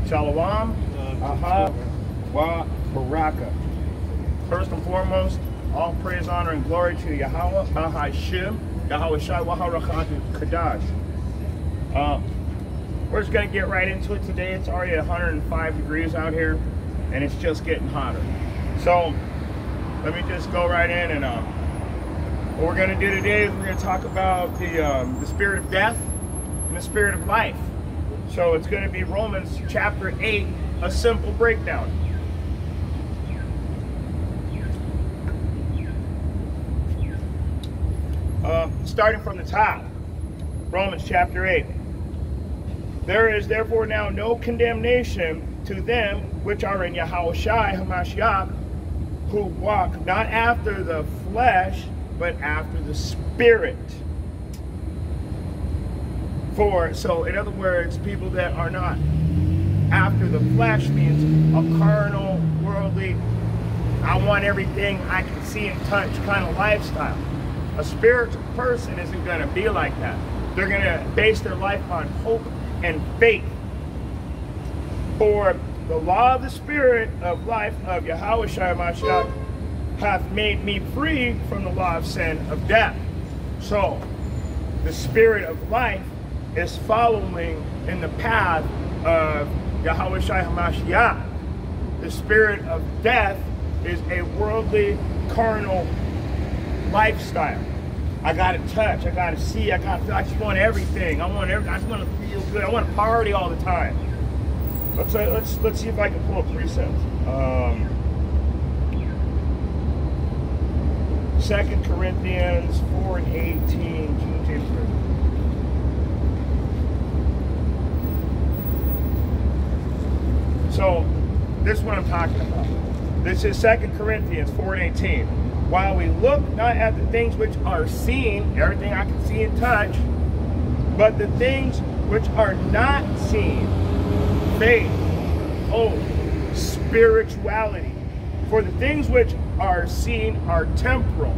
Shalom, Aha, Wa Baraka. First and foremost, all praise, honor, and glory to Yahweh, Ahai Shem, Yahweh Shai, Waharachatu Kadash. We're just going to get right into it today. It's already 105 degrees out here, and it's just getting hotter. So, let me just go right in, and what we're going to do today is we're going to talk about the spirit of death and the spirit of life. So it's going to be Romans chapter 8, a simple breakdown. Starting from the top, Romans chapter 8. There is therefore now no condemnation to them which are in Yahushua HaMashiach, who walk not after the flesh, but after the Spirit. So in other words, people that are not after the flesh means a carnal, worldly, I want everything I can see and touch kind of lifestyle. A spiritual person isn't going to be like that. They're going to base their life on hope and faith. For the law of the Spirit of life of Yahushua HaMashiach hath made me free from the law of sin of death. So the Spirit of life is following in the path of Yahushua HaMashiach. The spirit of death is a worldly, carnal lifestyle. I gotta touch, I gotta see, I just want everything. I just want to feel good. I want to party all the time. Let's see if I can pull up precepts. 2 Corinthians 4 and 18, King James Version. So, this is what I'm talking about. This is 2 Corinthians 4 and 18. While we look not at the things which are seen, everything I can see and touch, but the things which are not seen, faith, hope, spirituality. For the things which are seen are temporal.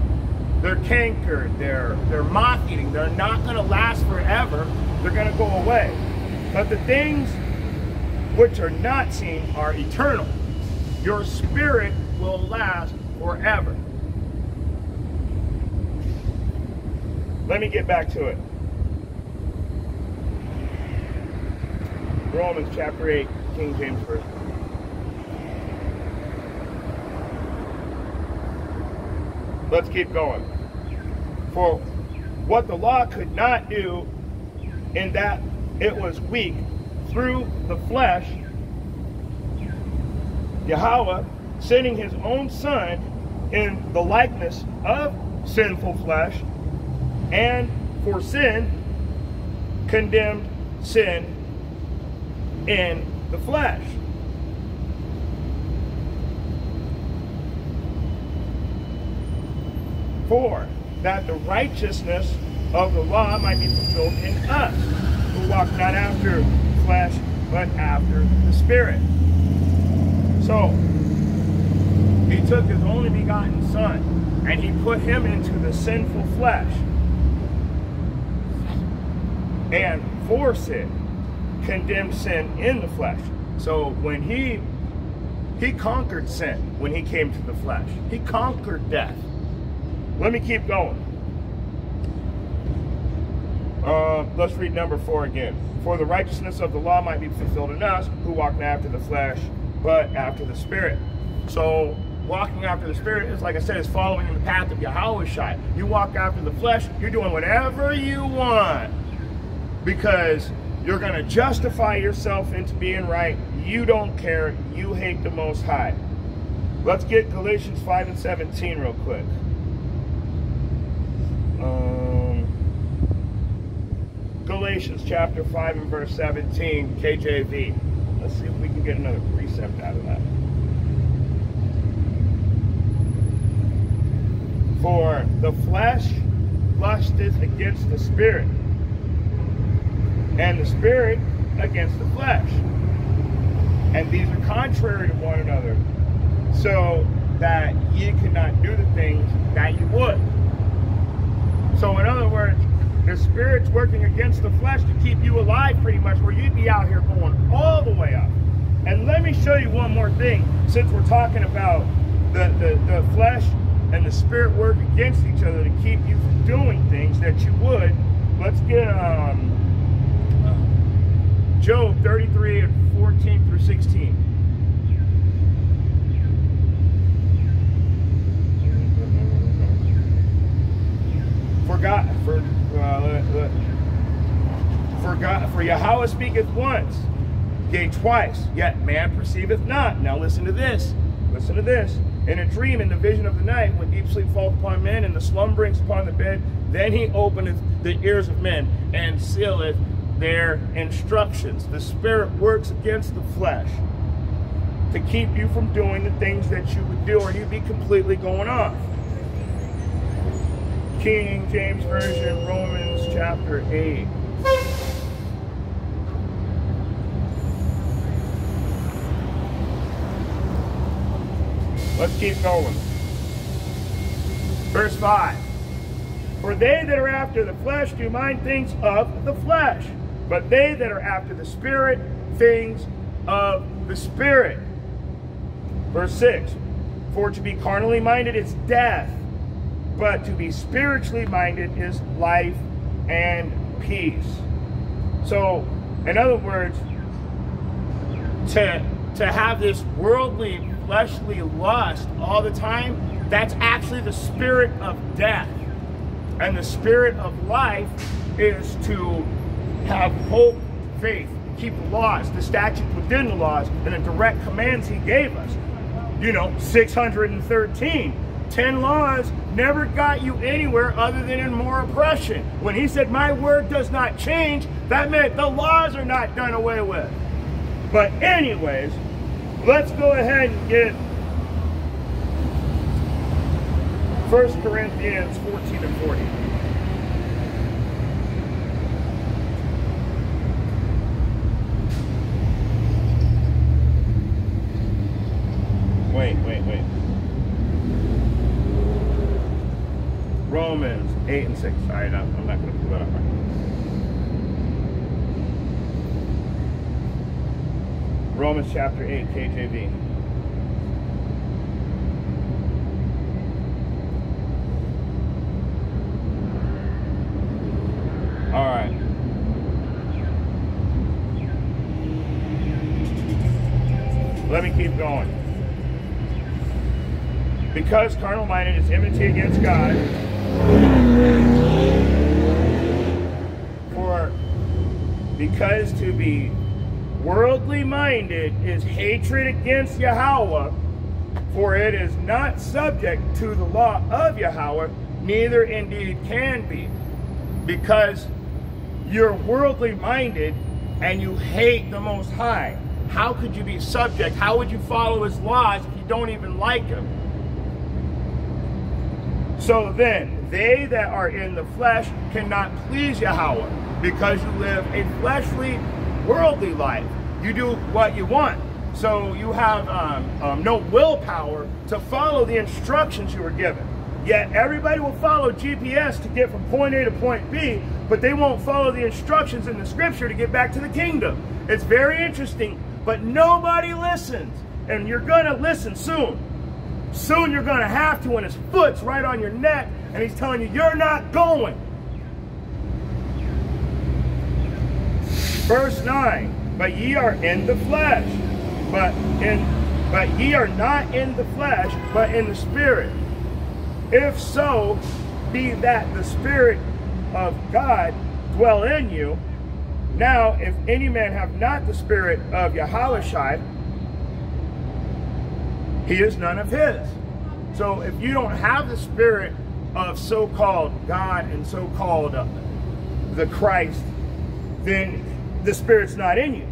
They're cankered, they're moth-eating, they're not going to last forever, they're going to go away. But the things which are not seen are eternal. Your spirit will last forever. Let me get back to it. Romans chapter 8, King James Version. Let's keep going. For what the law could not do, in that it was weak through the flesh, Yahweh, sending his own Son in the likeness of sinful flesh, and for sin, condemned sin in the flesh. For that the righteousness of the law might be fulfilled in us, who walk not after flesh, but after the Spirit. So, he took his only begotten Son, and he put him into the sinful flesh. And for sin, condemned sin in the flesh. So when he conquered sin when he came to the flesh. He conquered death. Let me keep going. Let's read number 4 again. For the righteousness of the law might be fulfilled in us, who walk not after the flesh, but after the Spirit. So walking after the Spirit is, like I said, is following in the path of Yahushua. You walk after the flesh, you're doing whatever you want, because you're going to justify yourself into being right. You don't care. You hate the Most High. Let's get Galatians 5 and 17 real quick. Galatians chapter 5 and verse 17, KJV. Let's see if we can get another precept out of that. For the flesh lusteth against the Spirit, and the Spirit against the flesh. And these are contrary to one another, so that ye cannot do the things that you would. So in other words, the Spirit's working against the flesh to keep you alive pretty much, where you'd be out here going all the way up. And let me show you one more thing, since we're talking about the flesh and the spirit work against each other to keep you from doing things that you would. Let's get Job 33 and 14 through 16. For Yahweh speaketh once, yea, twice, yet man perceiveth not. Now listen to this. Listen to this. In a dream, in the vision of the night, when deep sleep falleth upon men, and the slumberings upon the bed, then he openeth the ears of men, and sealeth their instructions. The spirit works against the flesh to keep you from doing the things that you would do, or you'd be completely going off. King James Version, Romans chapter 8. Let's keep going. Verse 5. For they that are after the flesh do mind things of the flesh, but they that are after the Spirit, things of the Spirit. Verse 6. For to be carnally minded is death, but to be spiritually minded is life and peace. So, in other words, to have this worldly, fleshly lust all the time, that's actually the spirit of death. And the spirit of life is to have hope, faith, keep the laws, the statutes within the laws, and the direct commands he gave us. You know, 613. 10 laws never got you anywhere other than in more oppression. When he said, my word does not change, that meant the laws are not done away with. But anyways, let's go ahead and get 1 Corinthians 14 and 40. Wait. Romans 8 and 6. All right, I'm not going to pull that up right now. Romans chapter 8, KJV. All right. Let me keep going. Because carnal-minded is enmity against God, because to be worldly minded is hatred against Yahweh, for it is not subject to the law of Yahweh, neither indeed can be. Because you're worldly minded and you hate the Most High. How could you be subject? How would you follow his laws if you don't even like him? So then, they that are in the flesh cannot please Yahweh, because you live a fleshly, worldly life. You do what you want. So you have no willpower to follow the instructions you were given. Yet everybody will follow GPS to get from point A to point B, but they won't follow the instructions in the scripture to get back to the kingdom. It's very interesting, but nobody listens. And you're going to listen soon. Soon you're going to have to when his foot's right on your neck and he's telling you, you're not going. Verse 9, but ye are in the flesh, but ye are not in the flesh, but in the Spirit. If so, be that the Spirit of God dwell in you. Now, if any man have not the Spirit of Yahushua, he is none of his. So if you don't have the Spirit of so-called God and so-called the Christ, then the Spirit's not in you.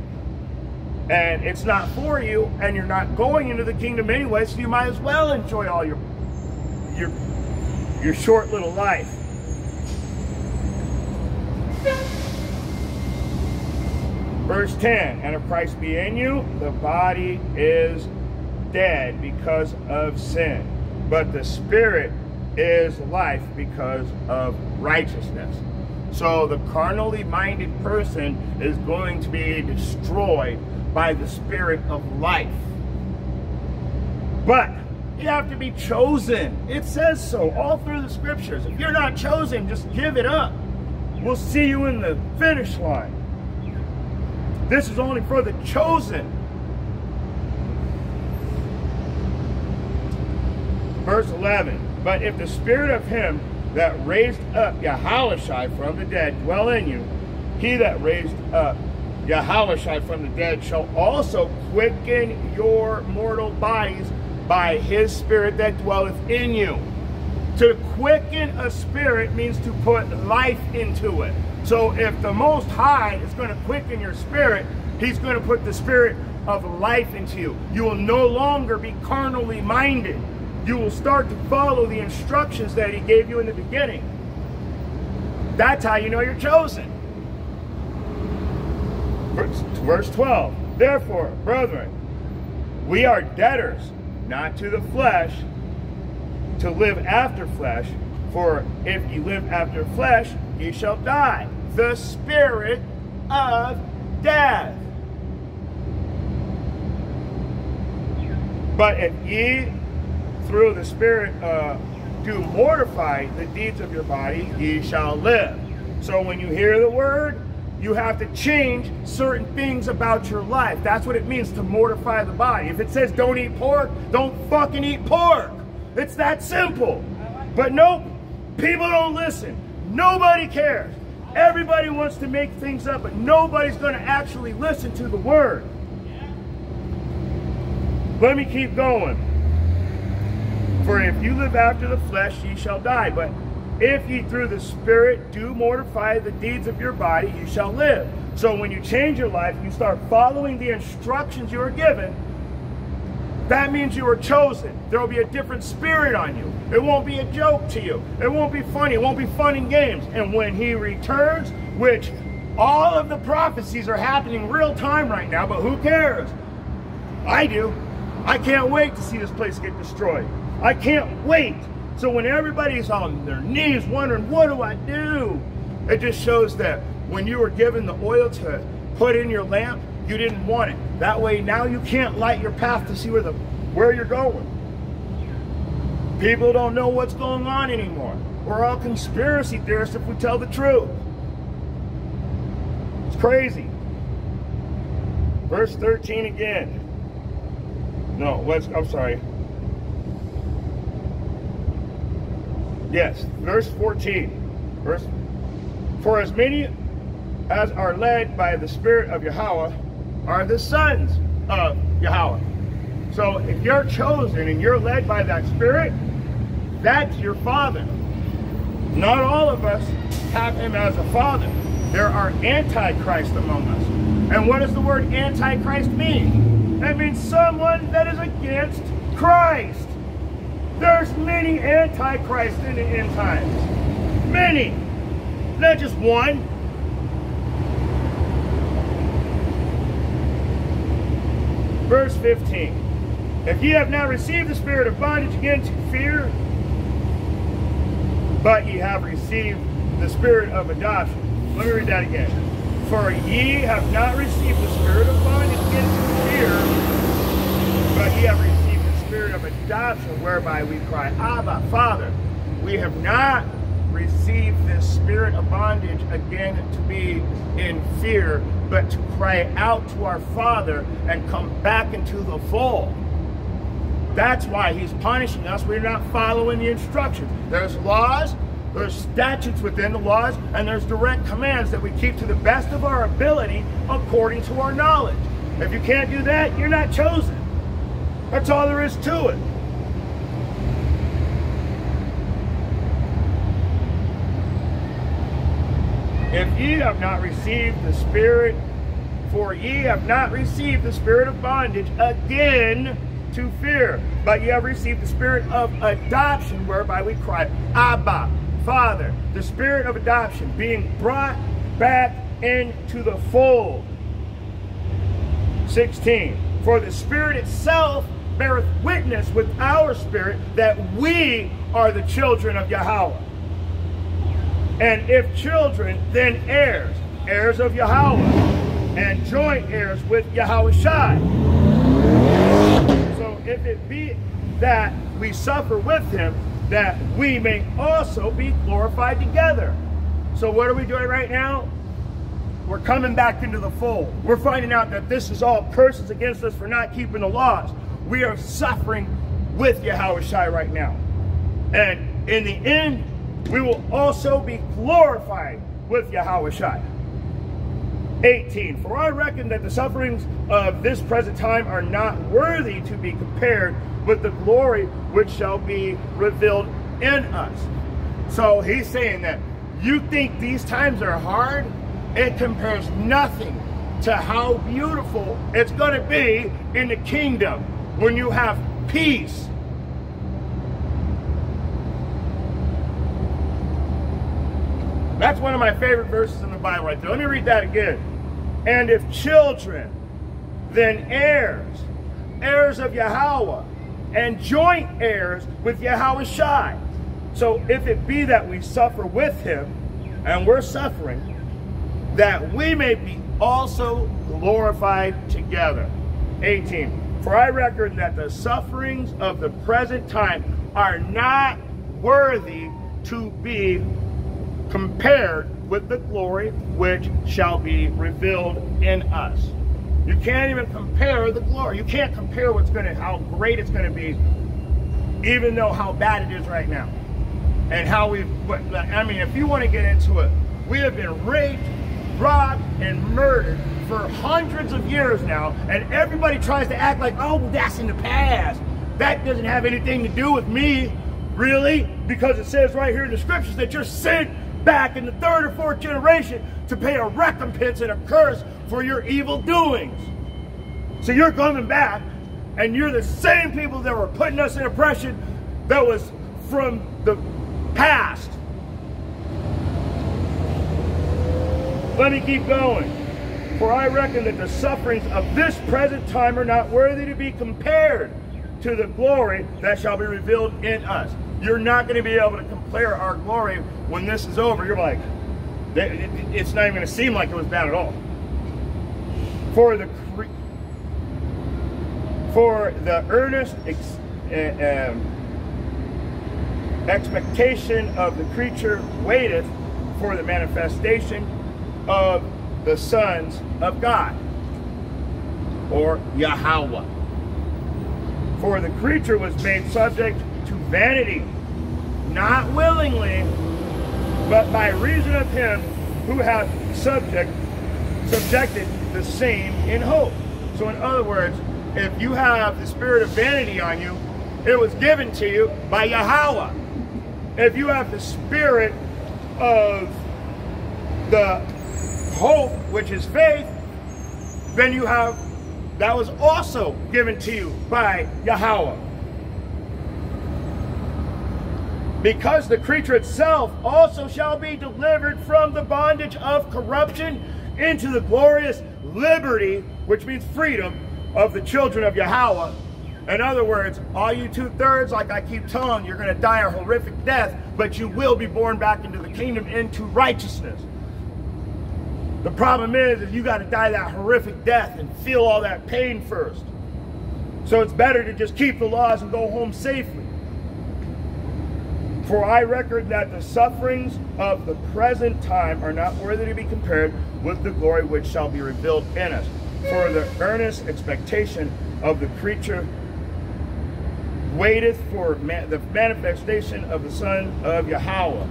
And it's not for you, and you're not going into the kingdom anyway, so you might as well enjoy all your short little life. Verse 10, and if Christ be in you, the body is dead because of sin, but the Spirit is life because of righteousness. So the carnally minded person is going to be destroyed by the Spirit of life. But you have to be chosen. It says so all through the scriptures. If you're not chosen, just give it up. We'll see you in the finish line. This is only for the chosen. Verse 11. But if the Spirit of him that raised up Yahushua from the dead dwell in you, he that raised up Yahushua from the dead shall also quicken your mortal bodies by his Spirit that dwelleth in you. To quicken a spirit means to put life into it. So if the Most High is going to quicken your spirit, he's going to put the spirit of life into you. You will no longer be carnally minded. You will start to follow the instructions that he gave you in the beginning. That's how you know you're chosen. Verse 12. Therefore, brethren, we are debtors, not to the flesh, to live after flesh. For if ye live after flesh, ye shall die. The spirit of death. But if ye through the Spirit do mortify the deeds of your body, ye shall live. So when you hear the word, you have to change certain things about your life. That's what it means to mortify the body. If it says don't eat pork, don't fucking eat pork. It's that simple. But nope, people don't listen. Nobody cares. Everybody wants to make things up, but nobody's going to actually listen to the word. Let me keep going. For if you live after the flesh, ye shall die. But if ye through the Spirit do mortify the deeds of your body, you shall live. So when you change your life, you start following the instructions you are given, that means you are chosen. There will be a different spirit on you. It won't be a joke to you. It won't be funny. It won't be fun and games. And when he returns, which all of the prophecies are happening real time right now, but who cares? I do. I can't wait to see this place get destroyed. I can't wait. So when everybody's on their knees wondering, what do I do? It just shows that when you were given the oil to put in your lamp, you didn't want it. That way now you can't light your path to see where you're going. People don't know what's going on anymore. We're all conspiracy theorists if we tell the truth. It's crazy. Verse 13 again. No, I'm sorry. Yes, verse 14. For as many as are led by the Spirit of Yahweh are the sons of Yahweh. So if you're chosen and you're led by that Spirit, that's your father. Not all of us have him as a father. There are antichrists among us. And what does the word antichrist mean? That means someone that is against Christ. There's many antichrists in the end times. Many. Not just one. Verse 15. If ye have not received the spirit of bondage again to fear, but ye have received the spirit of adoption. Let me read that again. For ye have not received the spirit of bondage again to fear, but ye have received the spirit of adoption, whereby we cry, Abba, Father. We have not received this spirit of bondage again to be in fear, but to cry out to our Father and come back into the fold. That's why he's punishing us. We're not following the instructions. There's laws, there's statutes within the laws, and there's direct commands that we keep to the best of our ability according to our knowledge. If you can't do that, you're not chosen. That's all there is to it. If ye have not received the spirit, for ye have not received the spirit of bondage again to fear, but ye have received the spirit of adoption, whereby we cry, Abba, Father. The spirit of adoption being brought back into the fold. 16. For the Spirit itself beareth witness with our spirit that we are the children of Yahweh. And if children, then heirs, heirs of Yahweh, and joint heirs with Yahushai. So if it be that we suffer with him, that we may also be glorified together. So what are we doing right now? We're coming back into the fold. We're finding out that this is all curses against us for not keeping the laws. We are suffering with Yahushai right now. And in the end, we will also be glorified with Yahushai. 18. For I reckon that the sufferings of this present time are not worthy to be compared with the glory which shall be revealed in us. So he's saying that you think these times are hard? It compares nothing to how beautiful it's going to be in the kingdom when you have peace. That's one of my favorite verses in the Bible right there. Let me read that again. And if children, then heirs, heirs of Yahweh, and joint heirs with Yahushai. So if it be that we suffer with him, and we're suffering, that we may be also glorified together. 18. For I reckon that the sufferings of the present time are not worthy to be compared with the glory which shall be revealed in us. You can't even compare the glory. You can't compare how great it's going to be, even though how bad it is right now. And how if you want to get into it, we have been raped, robbed, and murdered for hundreds of years now, and everybody tries to act like, oh, that's in the past. That doesn't have anything to do with me, really, because it says right here in the scriptures that you're sent back in the third or fourth generation to pay a recompense and a curse for your evil doings. So you're coming back, and you're the same people that were putting us in oppression that was from the past. Let me keep going. For I reckon that the sufferings of this present time are not worthy to be compared to the glory that shall be revealed in us. You're not going to be able to compare our glory when this is over. You're like, it's not even going to seem like it was bad at all. For the earnest expectation of the creature waiteth for the manifestation of the sons of God, or Yahweh. For the creature was made subject to vanity, not willingly, but by reason of him who hath subjected the same in hope. So in other words, if you have the spirit of vanity on you, it was given to you by Yahweh. If you have the spirit of the hope, which is faith, then you have, that was also given to you by Yahweh. Because the creature itself also shall be delivered from the bondage of corruption into the glorious liberty, which means freedom, of the children of Yahweh. In other words, all you 2/3, like I keep telling you, you're going to die a horrific death, but you will be born back into the kingdom, into righteousness. The problem is you got to die that horrific death and feel all that pain first. So it's better to just keep the laws and go home safely. For I reckon that the sufferings of the present time are not worthy to be compared with the glory which shall be revealed in us. For the earnest expectation of the creature waiteth for the manifestation of the Son of Yahweh.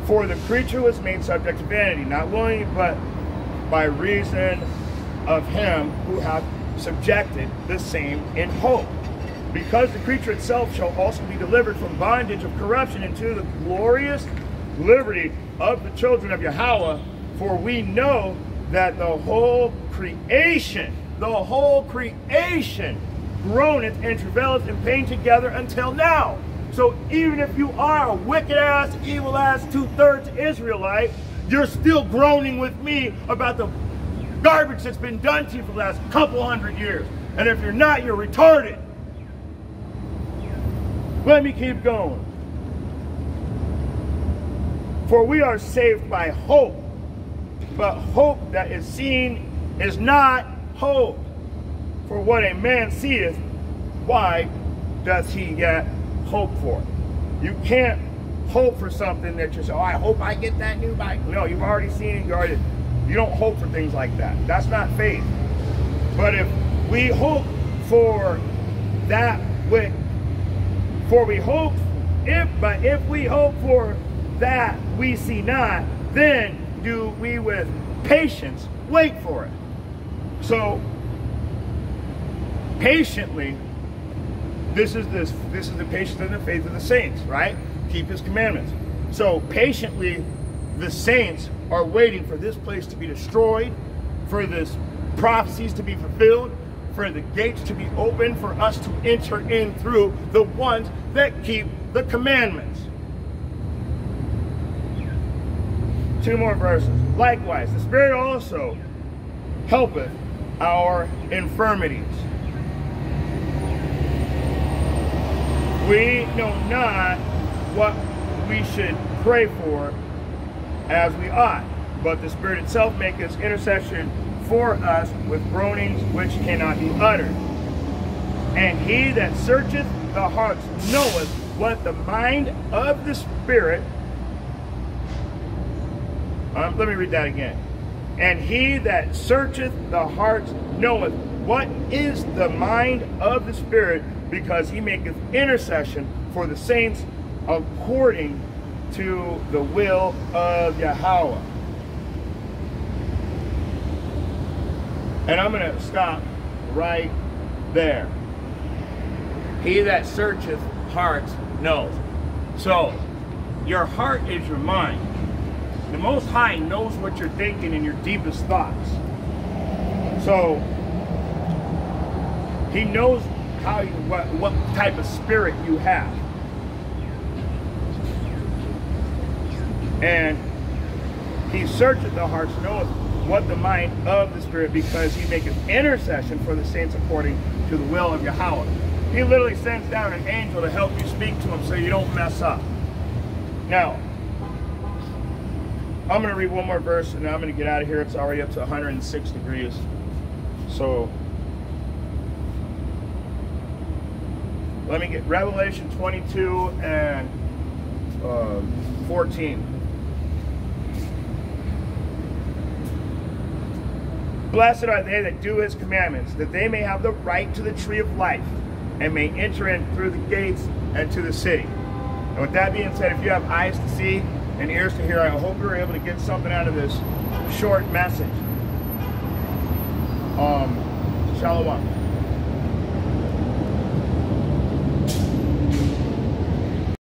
For the creature was made subject to vanity, not willingly, but by reason of him who hath subjected the same in hope. Because the creature itself shall also be delivered from bondage of corruption into the glorious liberty of the children of Yahweh. For we know that the whole creation groaneth and travaileth in pain together until now. So even if you are a wicked-ass, evil-ass 2/3 Israelite, you're still groaning with me about the garbage that's been done to you for the last couple hundred years. And if you're not, you're retarded. Let me keep going. For we are saved by hope. But hope that is seen is not hope. For what a man seeth, why does he yet hope for? You can't hope for something that you say, oh, I hope I get that new bike. No, you've already seen it. You don't hope for things like that. That's not faith. But if we hope for that which, if we hope for that we see not, then do we with patience wait for it. So patiently, this is the patience and the faith of the saints, right? Keep his commandments. So patiently, the saints are waiting for this place to be destroyed, for this prophecies to be fulfilled, for the gates to be opened, for us to enter in through the ones that keep the commandments. 2 more verses. Likewise, the Spirit also helpeth our infirmities. We know not what we should pray for as we ought, but the Spirit itself maketh intercession for us with groanings which cannot be uttered. And he that searcheth the hearts knoweth what the mind of the Spirit. Let me read that again. And he that searcheth the hearts knoweth what is the mind of the Spirit, because he maketh intercession for the saints according to the will of Yahweh. And I'm going to stop right there. He that searcheth hearts knows. So, your heart is your mind. The Most High knows what you're thinking in your deepest thoughts. So, he knows how what type of spirit you have. And he searcheth the hearts, knoweth what the mind of the Spirit, because he maketh intercession for the saints according to the will of Yahweh. He literally sends down an angel to help you speak to him so you don't mess up. Now, I'm going to read one more verse and then I'm going to get out of here. It's already up to 106 degrees. So, let me get Revelation 22 and 14. Blessed are they that do his commandments, that they may have the right to the tree of life, and may enter in through the gates and to the city. And with that being said, if you have eyes to see and ears to hear, I hope you were able to get something out of this short message. Shalom.